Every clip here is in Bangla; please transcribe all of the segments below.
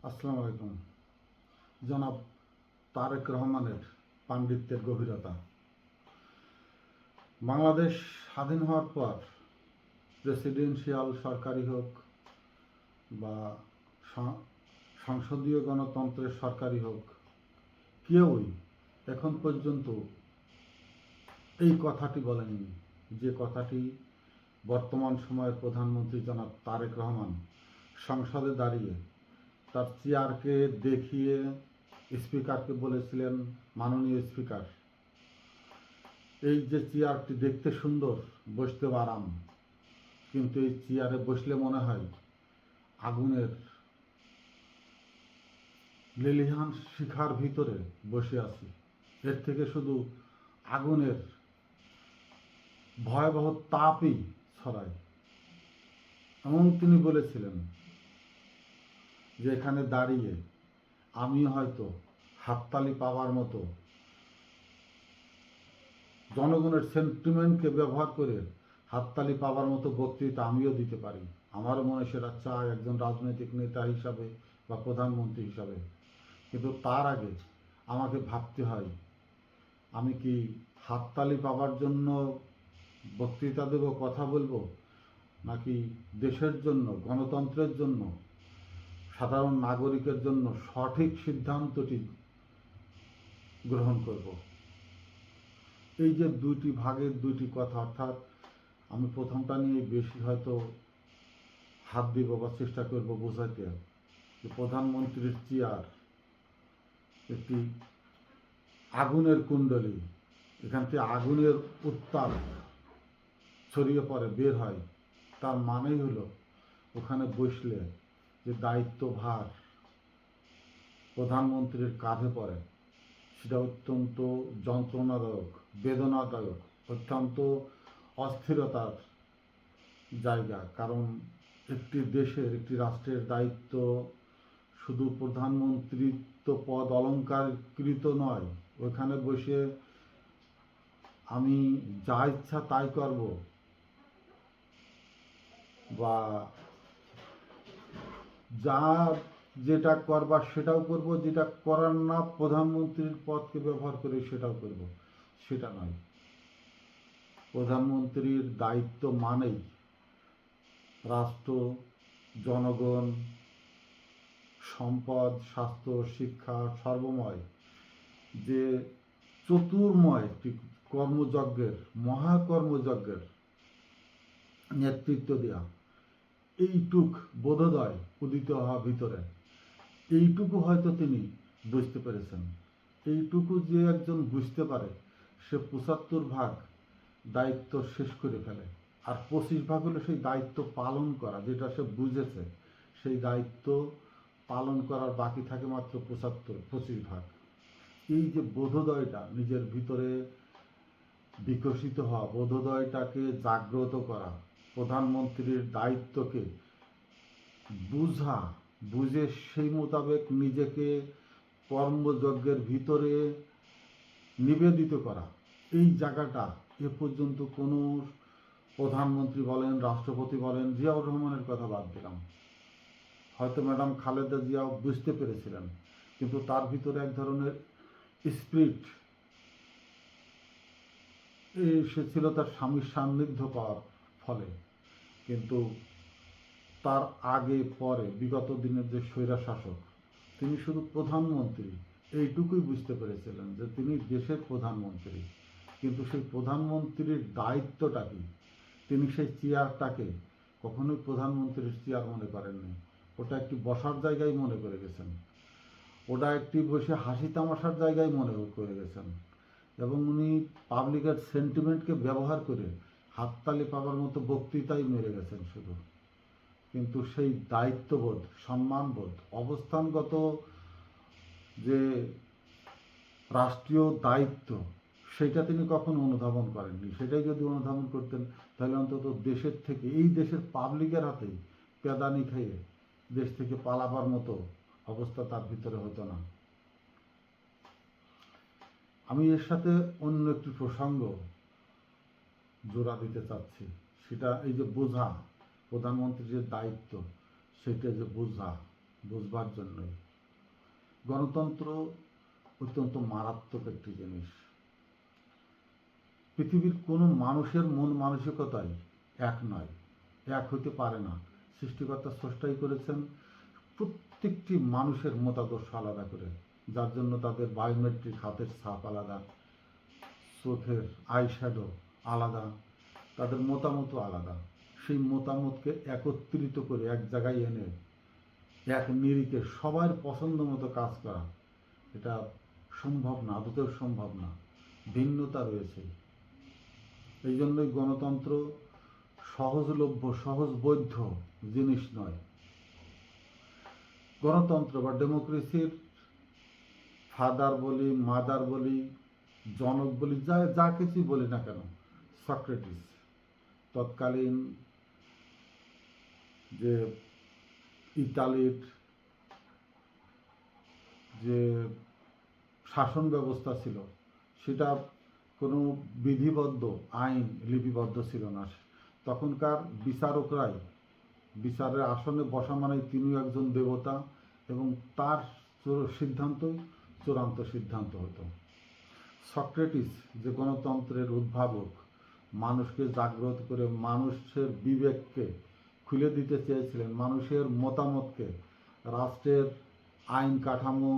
আসসালামু আলাইকুম। জনাব তারেক রহমানের পাণ্ডিত্যের গভীরতা। বাংলাদেশ স্বাধীন হওয়ার পর প্রেসিডেন্সিয়াল সরকারই হোক বা সংসদীয় গণতন্ত্রের সরকারই হোক, কেউই এখন পর্যন্ত এই কথাটি বলেননি, যে কথাটি বর্তমান সময়ের প্রধানমন্ত্রী জনাব তারেক রহমান সংসদে দাঁড়িয়ে তার চেয়ারকে দেখিয়ে স্পিকারকে বলেছিলেন, মাননীয় স্পিকার, এই যে চেয়ারটি দেখতে সুন্দর, বসতেও আরাম, কিন্তু এই চেয়ারে বসলে মনে হয় আগুনের লেলিহান শিখার ভিতরে বসে আছি। এর থেকে শুধু আগুনের ভয়াবহ তাপই ছড়ায়। এমন তিনি বলেছিলেন যে এখানে দাঁড়িয়ে আমি হয়তো হাততালি পাওয়ার মতো, জনগণের সেন্টিমেন্টকে ব্যবহার করে হাততালি পাওয়ার মতো বক্তৃতা আমিও দিতে পারি। আমারও মনে সেটা চায় একজন রাজনৈতিক নেতা হিসাবে বা প্রধানমন্ত্রী হিসাবে। কিন্তু তার আগে আমাকে ভাবতে হয়, আমি কি হাততালি পাওয়ার জন্য বক্তৃতা দেব, কথা বলবো, নাকি দেশের জন্য, গণতন্ত্রের জন্য, সাধারণ নাগরিকের জন্য সঠিক সিদ্ধান্তটি গ্রহণ করব। এই যে দুইটি ভাগের দুইটি কথা, অর্থাৎ আমি প্রথমটা নিয়ে বেশি হয়তো হাত দিব বা চেষ্টা করব বোঝাতে, যে প্রধানমন্ত্রীর চেয়ার একটি আগুনের কুণ্ডলী, এখান থেকে আগুনের উত্তাপ ছড়িয়ে পড়ে, বের হয়। তার মানেই হলো ওখানে বসলে যে দায়িত্বভার প্রধানমন্ত্রীর কাঁধে পড়ে, সেটা অত্যন্ত যন্ত্রণাদায়ক, বেদনাদায়ক, অত্যন্ত অস্থিরতার জায়গা। কারণ একটি দেশের, একটি রাষ্ট্রের দায়িত্ব শুধু প্রধানমন্ত্রিত্ব পদ অলঙ্কারকৃত নয়। ওখানে বসে আমি যা ইচ্ছা তাই করব, বা যা যেটা করবার সেটাও করব, যেটা করার না প্রধানমন্ত্রীর পদকে ব্যবহার করে সেটাও করব, সেটা নয়। প্রধানমন্ত্রীর দায়িত্ব মানেই রাষ্ট্র, জনগণ, সম্পদ, স্বাস্থ্য, শিক্ষা, সর্বময় যে চতুর্ময় একটি কর্মযজ্ঞের, মহাকর্মযজ্ঞের নেতৃত্ব দেওয়া, এইটুক বোধোদয় উদিত হওয়া ভিতরে, এইটুকু হয়তো তিনি বুঝতে পেরেছেন। এইটুকু যে একজন বুঝতে পারে, সে ৭৫ ভাগ দায়িত্ব শেষ করে ফেলে, আর ২৫ ভাগ হলো সেই দায়িত্ব পালন করা, যেটা সে বুঝেছে সেই দায়িত্ব পালন করার বাকি থাকে মাত্র ২৫ ভাগ। এই যে বোধোদয়টা নিজের ভিতরে বিকশিত হওয়া, বোধোদয়টাকে জাগ্রত করা, প্রধানমন্ত্রীর দায়িত্বকে বুঝা, বুঝে সেই মোতাবেক নিজেকে কর্মযজ্ঞের ভিতরে নিবেদিত করা, এই জায়গাটা এ পর্যন্ত কোনো প্রধানমন্ত্রী বলেন, রাষ্ট্রপতি বলেন, জিয়াউর রহমানের কথা বাদ দিলাম, হয়তো ম্যাডাম খালেদা জিয়াও বুঝতে পেরেছিলেন, কিন্তু তার ভিতরে এক ধরনের স্পিরিট এসেছিল তার স্বামীর সান্নিধ্য পাওয়ার ফলে। কিন্তু তার আগে পরে বিগত দিনের যে স্বৈরা শাসক, তিনি শুধু প্রধানমন্ত্রী এইটুকুই বুঝতে পেরেছিলেন যে তিনি দেশের প্রধানমন্ত্রী, কিন্তু সেই প্রধানমন্ত্রীর দায়িত্বটা কি, তিনি সেই চেয়ারটাকে কখনোই প্রধানমন্ত্রীর চেয়ার মনে করেননি। ওটা একটি বসার জায়গায় মনে করে গেছেন, ওটা একটি বসে হাসি তামাশার জায়গায় মনে করে গেছেন, এবং উনি পাবলিকের সেন্টিমেন্টকে ব্যবহার করে হাততালি পাওয়ার মতো বক্তৃতাই মেরে গেছেন শুধু। কিন্তু সেই দায়িত্ববোধ, সম্মানবোধ, অবস্থানগত যে রাষ্ট্রীয় দায়িত্ব, সেটা তিনি কখনো অনুধাবন করেননি। সেটাই যদি অনুধাবন করতেন, তাহলে অন্তত দেশের থেকে, এই দেশের পাবলিকের হাতেই পেদানি খেয়ে দেশ থেকে পালাবার মতো অবস্থা তার ভিতরে হতো না। আমি এর সাথে অন্য একটি প্রসঙ্গ জোড়া দিতে চাচ্ছি, সেটা এই যে বোঝা, প্রধানমন্ত্রীর যে দায়িত্ব, সেটা যে বোঝা। বুঝবার জন্যই। গণতন্ত্র অত্যন্ত মারাত্মক একটি জিনিস। পৃথিবীর কোনো মানুষের মন মানসিকতাই এক নয়, এক হতে পারে না। সৃষ্টিকর্তা স্রষ্টাই করেছেন প্রত্যেকটি মানুষের মতাদর্শ আলাদা করে, যার জন্য তাদের বায়োমেট্রিক হাতের ছাপ আলাদা, চোখের আই শ্যাডো আলাদা, তাদের মতামতও আলাদা। সেই মতামতকে একত্রিত করে এক জায়গায় এনে এক নিরিখে সবার পছন্দ মতো কাজ করা, এটা সম্ভব না, আদতেও সম্ভব না। ভিন্নতা রয়েছে। এই জন্যই গণতন্ত্র সহজলভ্য, সহজবোধ্য জিনিস নয়। গণতন্ত্র বা ডেমোক্রেসির ফাদার বলি, মাদার বলি, জনক বলি, যা যা কিছুই বলি না কেন, সক্রেটিস তৎকালীন যে ইতালির যে শাসন ব্যবস্থা ছিল, সেটা কোনো বিধিবদ্ধ আইন লিপিবদ্ধ ছিল না। তখনকার বিচারকরাই বিচারের আসনে বসা মানে তিনিও একজন দেবতা, এবং তার সিদ্ধান্তই চূড়ান্ত সিদ্ধান্ত হতো। সক্রেটিস যে গণতন্ত্রের উদ্ভাবক, মানুষকে জাগ্রত করে মানুষের বিবেককে খুলে দিতে চেয়েছিলেন, মানুষের মতামতকে রাষ্ট্রের আইন কাঠামো,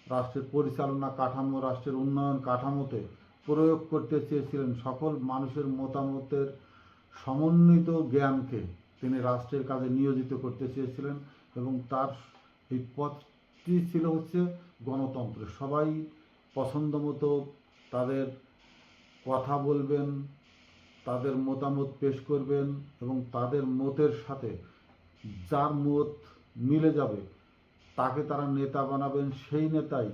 রাষ্ট্রের পরিচালনা কাঠামো, রাষ্ট্রের উন্নয়ন কাঠামোতে প্রয়োগ করতে চেয়েছিলেন। সকল মানুষের মতামতের সমন্বিত জ্ঞানকে তিনি রাষ্ট্রের কাজে নিয়োজিত করতে চেয়েছিলেন, এবং তার এই পথটি ছিল হচ্ছে গণতন্ত্র। সবাই পছন্দ মতো তাদের কথা বলবেন, তাদের মতামত পেশ করবেন, এবং তাদের মতের সাথে যার মত মিলে যাবে তাকে তারা নেতা বানাবেন। সেই নেতাই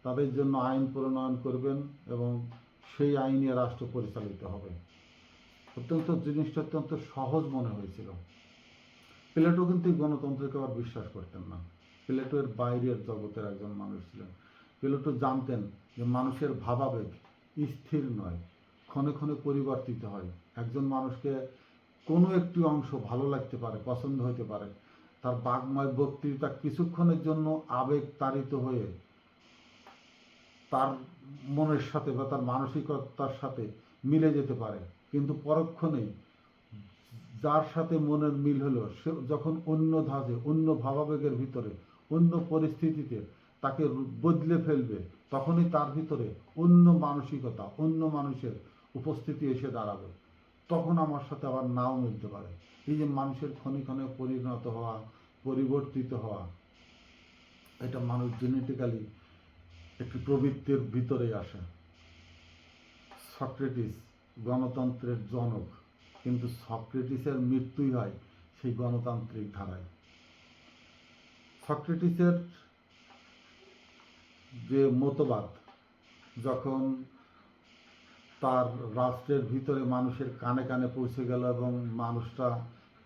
তাদের জন্য আইন প্রণয়ন করবেন, এবং সেই আইনে রাষ্ট্র পরিচালিত হবে। জিনিসটা অত্যন্ত সহজ মনে হয়েছিল। প্লেটো কিন্তু গণতন্ত্রকে আবার বিশ্বাস করতেন না। প্লেটো এর বাইরের জগতের একজন মানুষ ছিলেন। প্লেটো জানতেন যে মানুষের ভাবাবেগ স্থির নয়, ক্ষণে ক্ষণে পরিবর্তিত হয়। একজন মানুষকে কোনো একটি অংশ ভালো লাগতে পারে, পছন্দ হতে পারে, তার বাগ্ময় বক্তৃতা কিছুক্ষণের জন্য আবেগ তাড়িত হয়ে তার মনের সাথে বা তার মানসিকতার সাথে মিলে যেতে পারে, কিন্তু পরক্ষণেই যার সাথে মনের মিল হলো সে যখন অন্য ধাঁচে, অন্য ভাবাবেগের ভিতরে, অন্য পরিস্থিতিতে তাকে বদলে ফেলবে, তখনই তার ভিতরে অন্য মানসিকতা, অন্য মানুষের উপস্থিতি এসে দাঁড়াবে। তখন আমার সাথে আবার নাও মিলতে পারে। এই যে মানুষের ক্ষণে ক্ষণে পরিণত হওয়া, পরিবর্তিত হওয়া, এটা মানুষ জেনেটিক্যালি একটি প্রবৃত্তির ভিতরেই আসে। সক্রেটিস গণতন্ত্রের জনক, কিন্তু সক্রেটিসের মৃত্যুই হয় সেই গণতান্ত্রিক ধারায়। সক্রেটিসের যে মতবাদ যখন তার রাষ্ট্রের ভিতরে মানুষের কানে কানে পৌঁছে গেল, এবং মানুষরা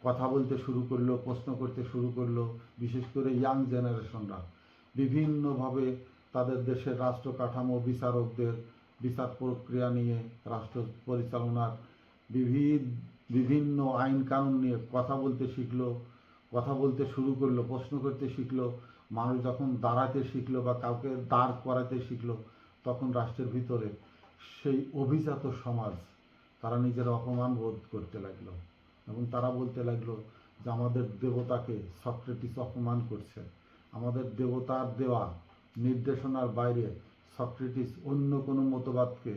কথা বলতে শুরু করলো, প্রশ্ন করতে শুরু করলো, বিশেষ করে ইয়াং জেনারেশনরা বিভিন্নভাবে তাদের দেশের রাষ্ট্র কাঠামো, বিচারকদের বিচার প্রক্রিয়া নিয়ে, রাষ্ট্র পরিচালনার বিভিন্ন আইন কানুন নিয়ে কথা বলতে শিখলো, কথা বলতে শুরু করলো, প্রশ্ন করতে শিখলো। মানুষ যখন দাঁড়াতে শিখলো বা কাউকে দাঁড় করাতে শিখলো, তখন রাষ্ট্রের ভিতরে সেই অভিজাত সমাজ তারা নিজের অপমান বোধ করতে লাগলো, এবং তারা বলতে লাগলো যে আমাদের দেবতাকে সক্রেটিস অপমান করছে। আমাদের দেবতার দেওয়া নির্দেশনার বাইরে সক্রেটিস অন্য কোনো মতবাদকে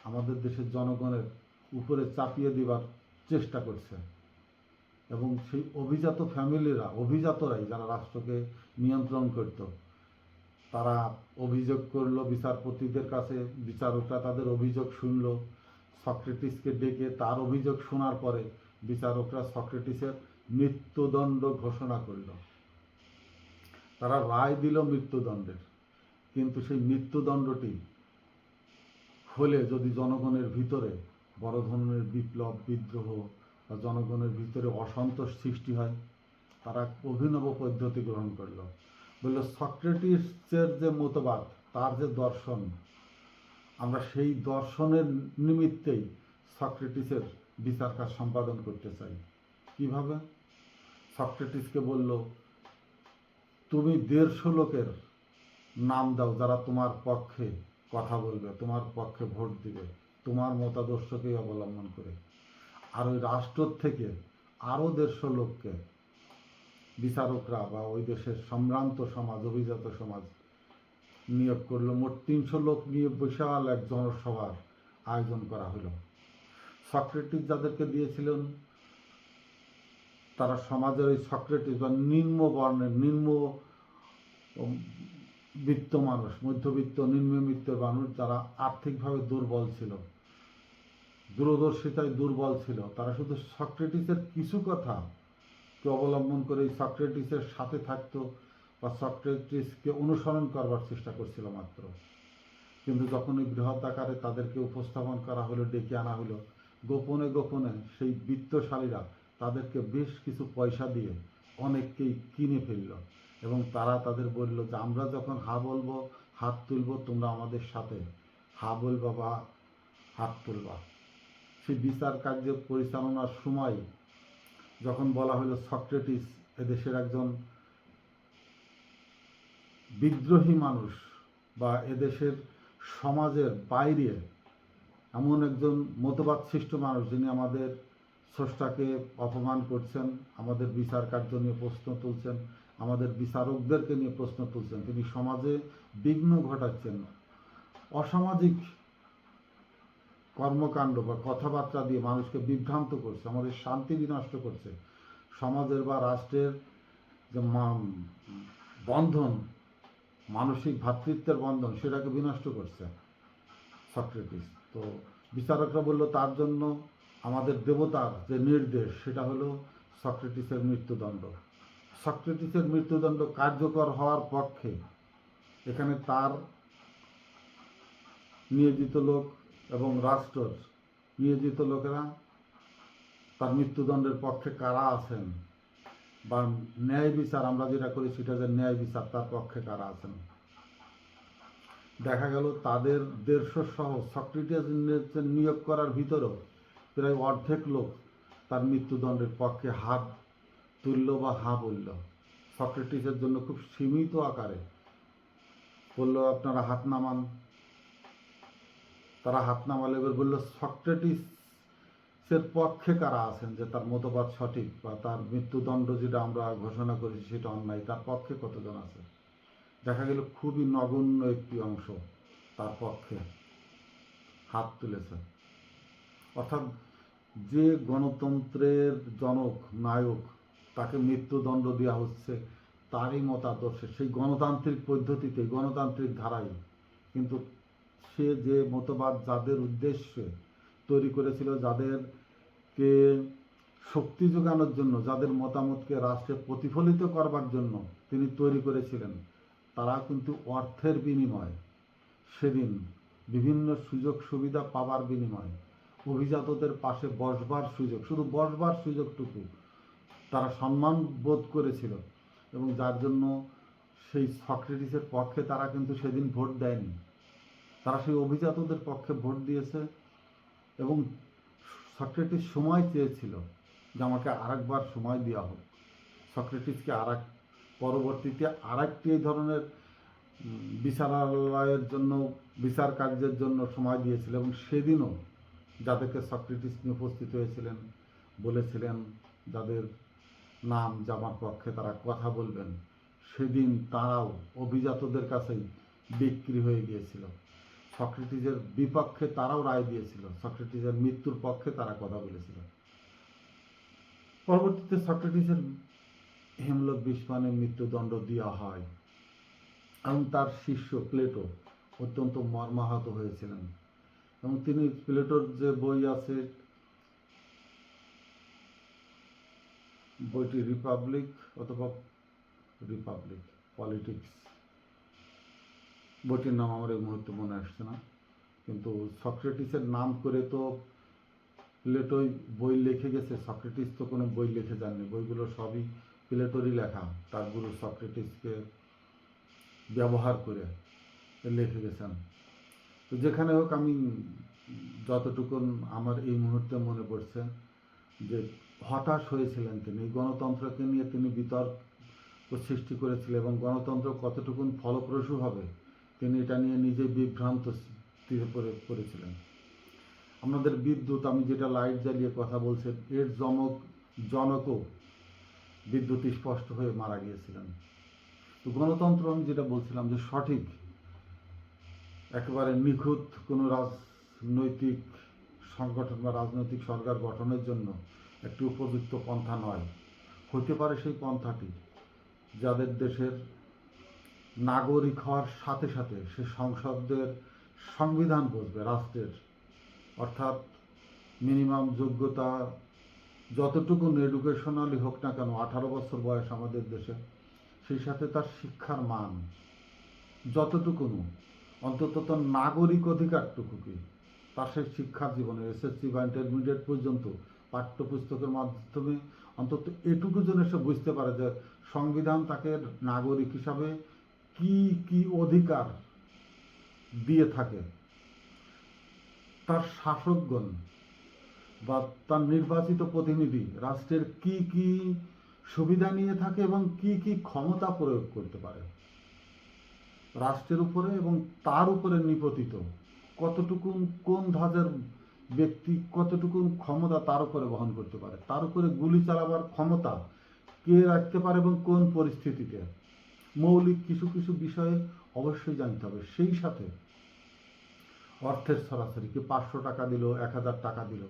আমাদের দেশের জনগণের উপরে চাপিয়ে দেবার চেষ্টা করছে। এবং সেই অভিজাত ফ্যামিলিরা, অভিজাতরাই যারা রাষ্ট্রকে নিয়ন্ত্রণ করত, তারা অভিযোগ করলো বিচারপতিদের কাছে। বিচারকরা তাদের অভিযোগ শুনলো, সক্রেটিসকে ডেকে তার অভিযোগ শোনার পরে বিচারকরা সক্রেটিসের মৃত্যুদণ্ড ঘোষণা করল। তারা রায় দিল মৃত্যুদণ্ডের, কিন্তু সেই মৃত্যুদণ্ডটি হলে যদি জনগণের ভিতরে বড় ধরনের বিপ্লব, বিদ্রোহ বা জনগণের ভিতরে অসন্তোষ সৃষ্টি হয়, তারা অভিনব পদ্ধতি গ্রহণ করল। বলল সক্রেটিসের যে মতবাদ, তার যে দর্শন, আমরা সেই দর্শনের নিমিত্তেই সক্রেটিসের বিচার কাজ সম্পাদন করতে চাই। কিভাবে? সক্রেটিসকে বলল তুমি 150 লোকের নাম দাও যারা তোমার পক্ষে কথা বলবে, তোমার পক্ষে ভোট দিবে, তোমার মতাদর্শকেই অবলম্বন করে। আর ওই রাষ্ট্র থেকে আরও 150 লোককে বিচারকরা বা ওই দেশের সম্ভ্রান্ত সমাজ, অভিজাত সমাজ নিয়োগ করলো। মোট 300 লোক নিয়ে বিশাল এক জনসভার আয়োজন করা হলো। সক্রেটিস যাদেরকে দিয়েছিলেন তারা সমাজের ওই সক্রেটিস বা নিম্ন বর্ণের, নিম্ন বিত্ত মানুষ, মধ্যবিত্ত নিম্নবিত্ত মানুষ যারা আর্থিকভাবে দুর্বল ছিল, দূরদর্শিতায় দুর্বল ছিল, তারা শুধু সক্রেটিসের কিছু কথা অবলম্বন করে এই সক্রেটিসের সাথে থাকতো বা সক্রেটিসকে অনুসরণ করবার চেষ্টা করছিল মাত্র। কিন্তু যখন এই বৃহৎ আকারে তাদেরকে উপস্থাপন করা হলো, ডেকে আনা হলো, গোপনে গোপনে সেই বিত্তশালীরা তাদেরকে বেশ কিছু পয়সা দিয়ে অনেককেই কিনে ফেলল এবং তারা তাদের বলল যে আমরা যখন হা বলবো হাত তুলব, তোমরা আমাদের সাথে হা বলবা বা হাত তুলবা। সেই বিচার কার্য পরিচালনার সময় যখন বলা হলো সক্রেটিস এদেশের একজন বিদ্রোহী মানুষ বা এদেশের সমাজের বাইরে এমন একজন মতবাদ সৃষ্ট মানুষ যিনি আমাদের স্রষ্টাকে অপমান করছেন, আমাদের বিচার কার্য নিয়ে প্রশ্ন তুলছেন, আমাদের বিচারকদেরকে নিয়ে প্রশ্ন তুলছেন, তিনি সমাজে বিঘ্ন ঘটাচ্ছেন, অসামাজিক কর্মকাণ্ড বা কথাবার্তা দিয়ে মানুষকে বিভ্রান্ত করছে, আমাদের শান্তি বিনষ্ট করছে, সমাজের বা রাষ্ট্রের যে বন্ধন, মানসিক ভ্রাতৃত্বের বন্ধন, সেটাকে বিনষ্ট করছে সক্রেটিস। তো বিচারকরা বলল তার জন্য আমাদের দেবতার যে নির্দেশ সেটা হলো সক্রেটিসের মৃত্যুদণ্ড। সক্রেটিসের মৃত্যুদণ্ড কার্যকর হওয়ার পক্ষে এখানে তার নিয়োজিত লোক এবং রাষ্ট্রের নিয়োজিত লোকেরা তার মৃত্যুদণ্ডের পক্ষে কারা আছেন বা ন্যায় বিচার আমরা যেটা করি সেটা যে ন্যায় বিচার, তার পক্ষে কারা আছেন। দেখা গেল তাদের 150 সহ সক্রেটিস নিয়োগ করার ভিতরেও প্রায় অর্ধেক লোক তার মৃত্যুদণ্ডের পক্ষে হাত তুলল বা হাঁ বলল। সক্রেটিসের জন্য খুব সীমিত আকারে বলল আপনারা হাত নামান। তারা হাত নামালে এবার বলল সক্রেটিসের পক্ষে কারা আছেন, যে তার মতবাদ সঠিক বা তার মৃত্যুদণ্ড যেটা আমরা ঘোষণা করেছি সেটা অন্যায়, তার পক্ষে কতজন আছে। দেখা গেল খুবই নগণ্য একটি অংশ তার পক্ষে হাত তুলেছে। অর্থাৎ যে গণতন্ত্রের জনক নায়ক, তাকে মৃত্যুদণ্ড দেওয়া হচ্ছে তারই মতাদর্শে, সেই গণতান্ত্রিক পদ্ধতিতে, গণতান্ত্রিক ধারায়, কিন্তু সে যে মতবাদ যাদের উদ্দেশ্যে তৈরি করেছিল, যাদেরকে শক্তি যোগানোর জন্য, যাদের মতামতকে রাষ্ট্রে প্রতিফলিত করবার জন্য তিনি তৈরি করেছিলেন, তারা কিন্তু অর্থের বিনিময়ে সেদিন বিভিন্ন সুযোগ সুবিধা পাবার বিনিময়ে অভিজাতদের পাশে বসবার সুযোগ, শুধু বসবার সুযোগটুকু তারা সম্মান বোধ করেছিল এবং যার জন্য সেই সক্রেটিসের পক্ষে তারা কিন্তু সেদিন ভোট দেয়নি, তারা সেই অভিজাতদের পক্ষে ভোট দিয়েছে। এবং সক্রেটিস সময় চেয়েছিল যে আমাকে আরেকবার সময় দেওয়া হোক। সক্রেটিসকে পরবর্তীতে আরেকটি এই ধরনের বিচারালয়ের জন্য, বিচার কার্যের জন্য সময় দিয়েছিল এবং সেদিনও যাদেরকে সক্রেটিস নিয়ে উপস্থিত হয়েছিলেন বলেছিলেন যাদের নাম জামার পক্ষে তারা কথা বলবেন, সেদিন তারাও অভিজাতদের কাছেই বিক্রি হয়ে গিয়েছিল। সক্রেটিসের বিপক্ষে তারাও রায় দিয়েছিল, সক্রেটিসের মৃত্যুর পক্ষে তারা কথা বলেছিল। পরবর্তীতে সক্রেটিসের হেমলক বিষপানে মৃত্যুদণ্ড দেওয়া হয় এবং তার শিষ্য প্লেটো অত্যন্ত মর্মাহত হয়েছিলেন এবং তিনি প্লেটোর যে বই আছে, বইটি রিপাবলিক অথবা পলিটিক্স, বইটির নাম আমার এই মুহূর্তে মনে আসছে না, কিন্তু সক্রেটিসের নাম করে তো প্লেটোই বই লিখে গেছে, সক্রেটিস তো কোনো বই লিখে যাননি, বইগুলো সবই প্লেটোরই লেখা, তার গুরু সক্রেটিসকে ব্যবহার করে লিখে গেছেন। তো যেখানে হোক, আমি যতটুকুন আমার এই মুহূর্তে মনে পড়ছে যে হতাশ হয়েছিলেন তিনি, গণতন্ত্রকে নিয়ে তিনি সৃষ্টি করেছিল এবং গণতন্ত্র কতটুকু ফলপ্রসূ হবে তিনি এটা নিয়ে নিজেই বিভ্রান্ত করেছিলেন। আমাদের বিদ্যুৎ, আমি যেটা লাইট জ্বালিয়ে কথা বলছেন, এর জনকও বিদ্যুৎ স্পষ্ট হয়ে মারা গিয়েছিলেন। তো গণতন্ত্র আমি যেটা বলছিলাম যে সঠিক, একেবারে নিখুঁত কোনো রাজনৈতিক সংগঠন বা রাজনৈতিক সরকার গঠনের জন্য একটি উপযুক্ত পন্থা নয়। হতে পারে সেই পন্থাটি যাদের দেশের নাগরিক হওয়ার সাথে সাথে সে সংসদের সংবিধান বুঝবে রাষ্ট্রের, অর্থাৎ মিনিমাম যোগ্যতা যতটুকু এডুকেশনালি হোক না কেন, 18 বছর বয়স আমাদের দেশে, সেই সাথে তার শিক্ষার মান যতটুকুনো, অন্তত তার নাগরিক অধিকারটুকু কি তার সেই শিক্ষার জীবনে এসএসসি বা ইন্টারমিডিয়েট পর্যন্ত পাঠ্যপুস্তকের মাধ্যমে অন্তত এটুকু যেন সে বুঝতে পারে যে সংবিধান তাকে নাগরিক হিসাবে কি কি অধিকার দিয়ে থাকে, তার শাসকগণ বা তার নির্বাচিত প্রতিনিধি রাষ্ট্রের কি কি সুবিধা নিয়ে থাকে এবং কি কি ক্ষমতা প্রয়োগ করতে পারে রাষ্ট্রের উপরে, এবং তার উপরে নিপতিত কতটুকু কোন ধাঁচের ব্যক্তি কতটুকু ক্ষমতা তার উপরে বহন করতে পারে, তার উপরে গুলি চালাবার ক্ষমতা কে রাখতে পারে এবং কোন পরিস্থিতিতে, মৌলিক কিছু কিছু বিষয়ে অবশ্যই জানতে হবে। সেই সাথে অর্থের সরাসরি, কি 500 টাকা দিল, 1000 টাকা দিল,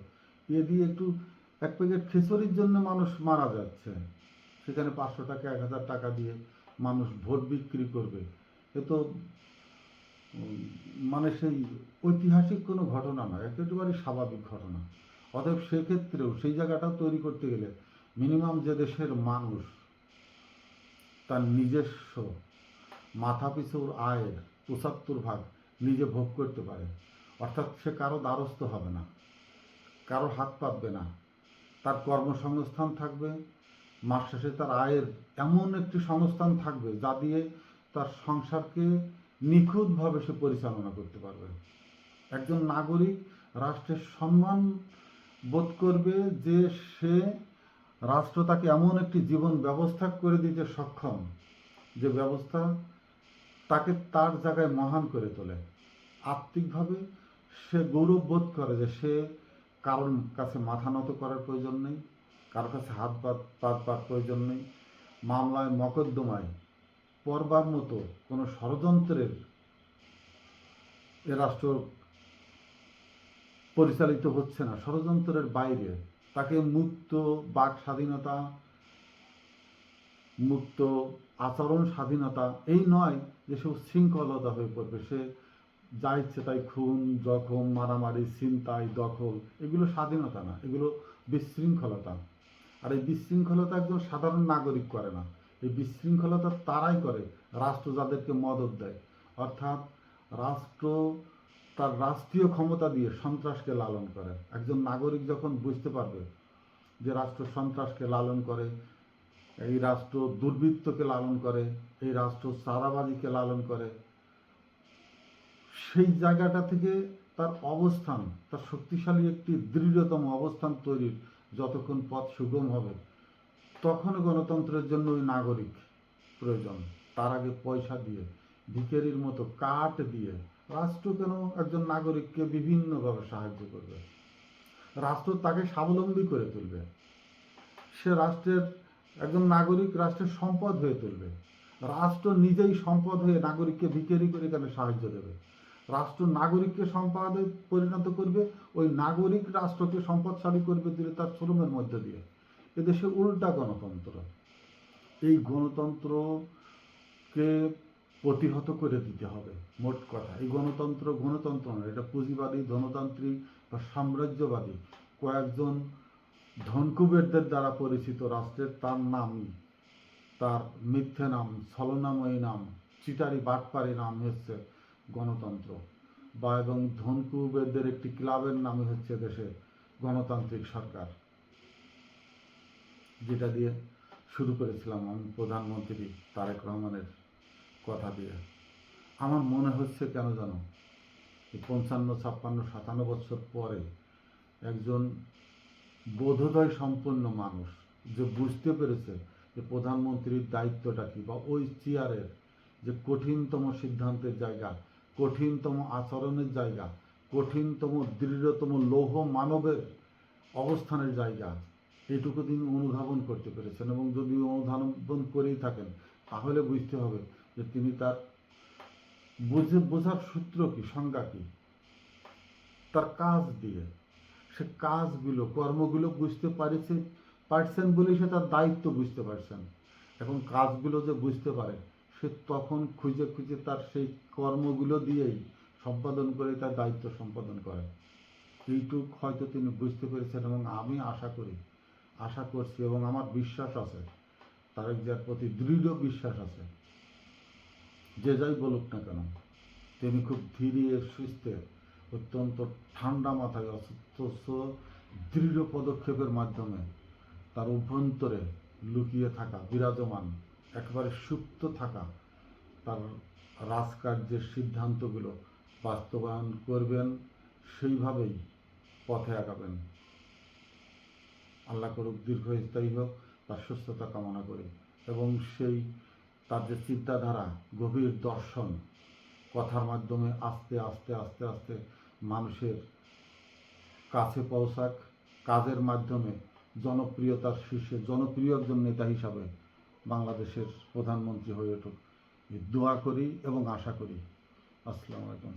এ দিয়ে একটু এক প্যাকেট খিচুড়ির জন্য মানুষ মারা যাচ্ছে, সেখানে 500 টাকা 1000 টাকা দিয়ে মানুষ ভোট বিক্রি করবে, এ তো মানে সেই ঐতিহাসিক কোনো ঘটনা নয়, একেবারে স্বাভাবিক ঘটনা। অতএব সেক্ষেত্রেও সেই জায়গাটা তৈরি করতে গেলে মিনিমাম যে দেশের মানুষ তার নিজস্ব মাথাপিছুর আয়ের 75% নিজে ভোগ করতে পারে, অর্থাৎ সে কারো দ্বারস্থ হবে না, কারো হাত পাতবে না, তার কর্মসংস্থান থাকবে, মাস শেষে তার আয়ের এমন একটি সংস্থান থাকবে যা দিয়ে তার সংসারকে নিখুঁতভাবে সে পরিচালনা করতে পারবে। একজন নাগরিক রাষ্ট্রের সম্মান বোধ করবে যে সে রাষ্ট্র তাকে এমন একটি জীবন ব্যবস্থা করে দিতে সক্ষম, যে ব্যবস্থা তাকে তার জায়গায় মহান করে তোলে। আত্মিকভাবে সে গৌরব বোধ করে যে সে কারোর কাছে মাথা নত করার প্রয়োজন নেই, কারোর কাছে হাত পাতবার প্রয়োজন নেই, মামলায় মকদ্দমায় পড়বার মতো কোনো ষড়যন্ত্রের এ রাষ্ট্র পরিচালিত হচ্ছে না, ষড়যন্ত্রের বাইরে তাকে মুক্ত বাক স্বাধীনতা, মুক্ত আচরণ স্বাধীনতা, এই নয় যে সে উচ্ছৃঙ্খলতা হয়ে পড়বে, সে যা ইচ্ছে তাই খুন জখম মারামারি ছিনতাই দখল, এগুলো স্বাধীনতা না, এগুলো বিশৃঙ্খলতা। আর এই বিশৃঙ্খলতা একজন সাধারণ নাগরিক করে না, এই বিশৃঙ্খলতা তারাই করে রাষ্ট্র যাদেরকে মদত দেয়, অর্থাৎ রাষ্ট্র তার রাষ্ট্রীয় ক্ষমতা দিয়ে সন্ত্রাসকে লালন করে। একজন নাগরিক যখন বুঝতে পারবে যে রাষ্ট্র সন্ত্রাসকে লালন করে, এই রাষ্ট্র দুর্বৃত্তকে লালন করে, এই রাষ্ট্র চাঁদাবাজিকে লালন করে, সেই জায়গাটা থেকে তার অবস্থান, তার শক্তিশালী একটি দৃঢ়তম অবস্থান তৈরির যতক্ষণ পথ সুগম হবে, তখন গণতন্ত্রের জন্য ওই নাগরিক প্রয়োজন। তার আগে পয়সা দিয়ে ভিখারির মতো কাঠ দিয়ে রাষ্ট্র কেন একজন নাগরিককে বিভিন্নভাবে সাহায্য করবে, রাষ্ট্র তাকে স্বাবলম্বী করে তুলবে, সে রাষ্ট্রের একজন নাগরিক রাষ্ট্রের সম্পদ হয়ে তুলবে, রাষ্ট্র নিজেই সম্পদ হয়ে নাগরিককে ভিখারি করে কেন সাহায্য দেবে, রাষ্ট্র নাগরিককে সম্পদে পরিণত করবে, ওই নাগরিক রাষ্ট্রকে সম্পদশালী করবে দিলে তার শ্রমের মধ্য দিয়ে। এদেশে উল্টা গণতন্ত্র, এই গণতন্ত্রকে প্রতিহত করে দিতে হবে। মোট কথা এই গণতন্ত্র নয়, এটা পুঁজিবাদী ধনতান্ত্রিক বা সাম্রাজ্যবাদী কয়েকজন ধনকুবেরদের দ্বারা পরিচিত রাষ্ট্রের তার নামই, তার মিথ্যে নাম, ছলনাময়ী নাম, চিটারি বাটপারি নাম হচ্ছে গণতন্ত্র, বা এবং ধনকুবেরদের একটি ক্লাবের নামই হচ্ছে দেশে গণতান্ত্রিক সরকার, যেটা দিয়ে শুরু করেছিলাম আমি প্রধানমন্ত্রী তারেক রহমানের কথা দিয়ে। আমার মনে হচ্ছে কেন জানো, 55, 56, 57 বছর পরে একজন বোধোদয় সম্পন্ন মানুষ যে বুঝতে পেরেছে যে প্রধানমন্ত্রীর দায়িত্বটা কী, বা ওই চেয়ারের যে কঠিনতম সিদ্ধান্তের জায়গা, কঠিনতম আচরণের জায়গা, কঠিনতম দৃঢ়তম লৌহ মানবের অবস্থানের জায়গা, এইটুকু তিনি অনুধাবন করতে পেরেছেন। এবং যদি অনুধাবন করেই থাকেন তাহলে বুঝতে হবে যে তিনি তার বোঝার সূত্র কি, সংজ্ঞা কি, তার কাজ দিয়ে সে কাজগুলো, কর্মগুলো বুঝতে পারছেন বলেই সে তার দায়িত্ব বুঝতে পারছেন। এখন কাজগুলো যে বুঝতে পারে, সে তখন খুঁজে খুঁজে তার সেই কর্মগুলো দিয়েই সম্পাদন করে তার দায়িত্ব সম্পাদন করে। এইটুক হয়তো তিনি বুঝতে পেরেছেন, এবং আমি আশা করছি এবং আমার বিশ্বাস আছে, তারেক জিয়ার প্রতি দৃঢ় বিশ্বাস আছে, যে যাই বলুক না কেন তিনি খুব ধীরে সুস্থে, অত্যন্ত ঠান্ডা মাথায়, অথচ দৃঢ় পদক্ষেপের মাধ্যমে তার অভ্যন্তরে লুকিয়ে থাকা, বিরাজমান, একেবারে সুপ্ত থাকা তার রাজকার্যের সিদ্ধান্তগুলো বাস্তবায়ন করবেন, সেইভাবেই পথে আগাবেন। আল্লাহ করুক দীর্ঘস্থায়ী হোক, তার সুস্থতা কামনা করি। এবং সেই তার যে চিন্তাধারা, গভীর দর্শন, কথার মাধ্যমে আস্তে আস্তে আস্তে আস্তে মানুষের কাছে পৌঁছাক, কাজের মাধ্যমে জনপ্রিয়তার শীর্ষে জনপ্রিয় একজন নেতা হিসাবে বাংলাদেশের প্রধানমন্ত্রী হয়ে উঠুক, দোয়া করি এবং আশা করি। আসসালামু আলাইকুম।